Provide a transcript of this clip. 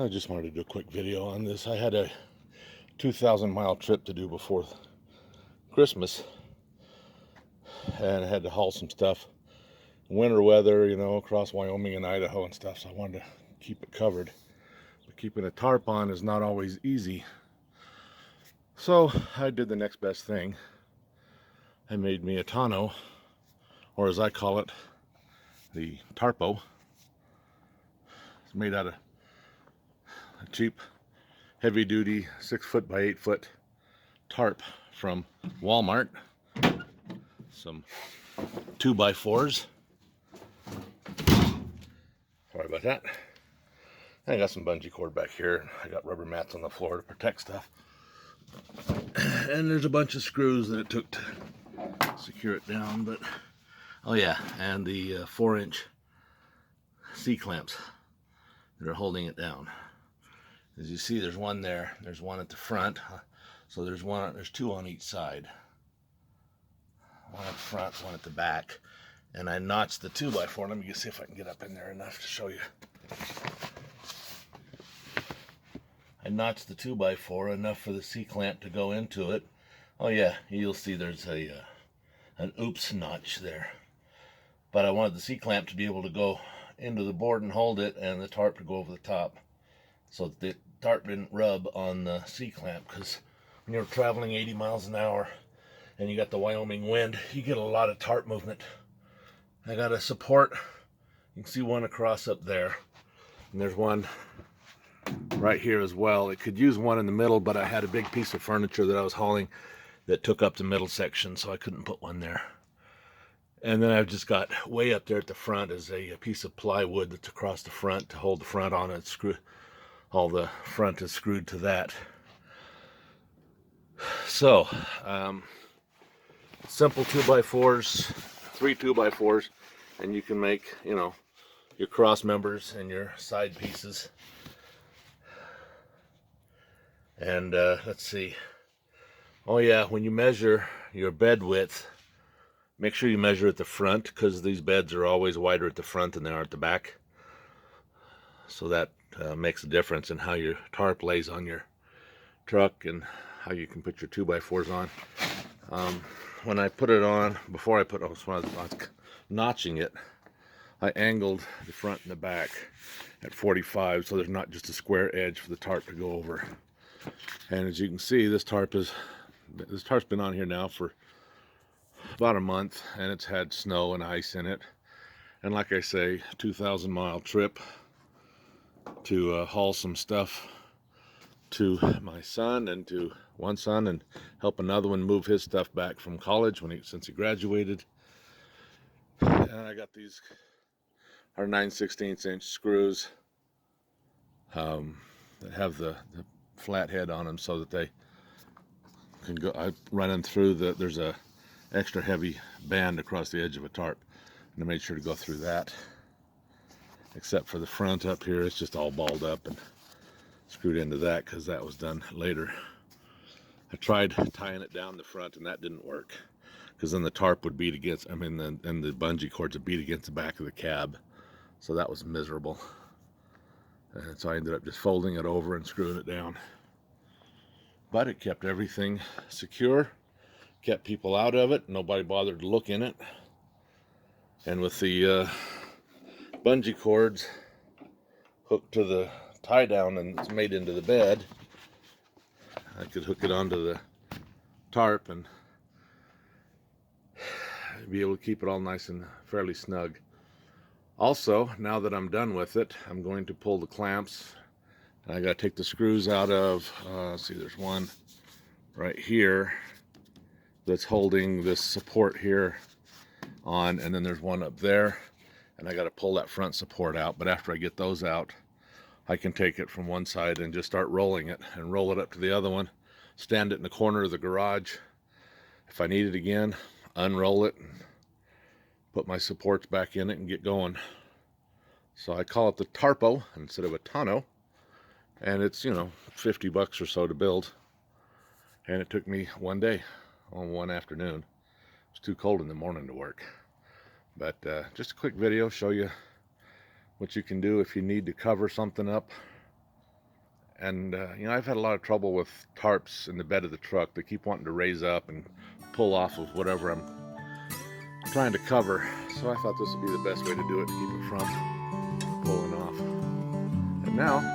I just wanted to do a quick video on this. I had a 2,000-mile trip to do before Christmas, and I had to haul some stuff. Winter weather, you know, across Wyoming and Idaho and stuff, so I wanted to keep it covered. But keeping a tarp on is not always easy. So I did the next best thing. I made me a tonneau, or as I call it, the TARP-O. It's made out of a cheap, heavy-duty 6-foot by 8-foot tarp from Walmart. Some 2x4s. Sorry about that. I got some bungee cord back here. I got rubber mats on the floor to protect stuff. And there's a bunch of screws that it took to secure it down, but oh yeah, and the 4-inch C-clamps that are holding it down. As you see, there's one there, there's one at the front, so there's two on each side. One at the front, one at the back. And I notched the 2x4. Let me just see if I can get up in there enough to show you. I notched the 2x4 enough for the C-clamp to go into it. Oh yeah, you'll see there's an oops notch there. But I wanted the C-clamp to be able to go into the board and hold it, and the tarp to go over the top, so that the tarp didn't rub on the C-clamp, because when you're traveling 80 miles an hour and you got the Wyoming wind, you get a lot of tarp movement. I got a support. You can see one across up there, and there's one right here as well. It could use one in the middle, but I had a big piece of furniture that I was hauling that took up the middle section, so I couldn't put one there. And then I've just got way up there at the front is a piece of plywood that's across the front to hold the front on it. All the front is screwed to that. So, simple 2x4s, 3 2x4s, and you can make, you know, your cross members and your side pieces. And let's see. Oh yeah, when you measure your bed width, make sure you measure at the front, because these beds are always wider at the front than they are at the back. So that makes a difference in how your tarp lays on your truck and how you can put your 2x4s on. When I put it on, when I was notching it, I angled the front and the back at 45, so there's not just a square edge for the tarp to go over. And as you can see, this tarp's been on here now for about a month, and it's had snow and ice in it. And like I say, 2,000-mile trip to haul some stuff to my son, and to one son, and help another one move his stuff back from college since he graduated. And I got these are 9/16-inch screws that have the flat head on them, so that they can go. I run them through there's a extra heavy band across the edge of a tarp, and I made sure to go through that. Except for the front up here, it's just all balled up and screwed into that, because that was done later. I tried tying it down the front, and that didn't work, because then the tarp would beat against, and the bungee cords would beat against the back of the cab. So that was miserable. And so I ended up just folding it over and screwing it down. But it kept everything secure, kept people out of it, nobody bothered to look in it. And with the bungee cords hooked to the tie down and it's made into the bed, I could hook it onto the tarp and be able to keep it all nice and fairly snug. Also, now that I'm done with it, I'm going to pull the clamps. I got to take the screws out of, let's see, there's one right here that's holding this support here on, and then there's one up there, and I got to pull that front support out. But after I get those out, I can take it from one side and just start rolling it, and roll it up to the other one, stand it in the corner of the garage. If I need it again, unroll it, put my supports back in it, and get going. So I call it the TARP-O instead of a tonneau, and it's, you know, $50 or so to build. And it took me one day, on one afternoon. It was too cold in the morning to work. But just a quick video, show you what you can do if you need to cover something up And you know, I've had a lot of trouble with tarps in the bed of the truck. They keep wanting to raise up and pull off of whatever I'm trying to cover. So I thought this would be the best way to do it, to keep it from pulling off. And now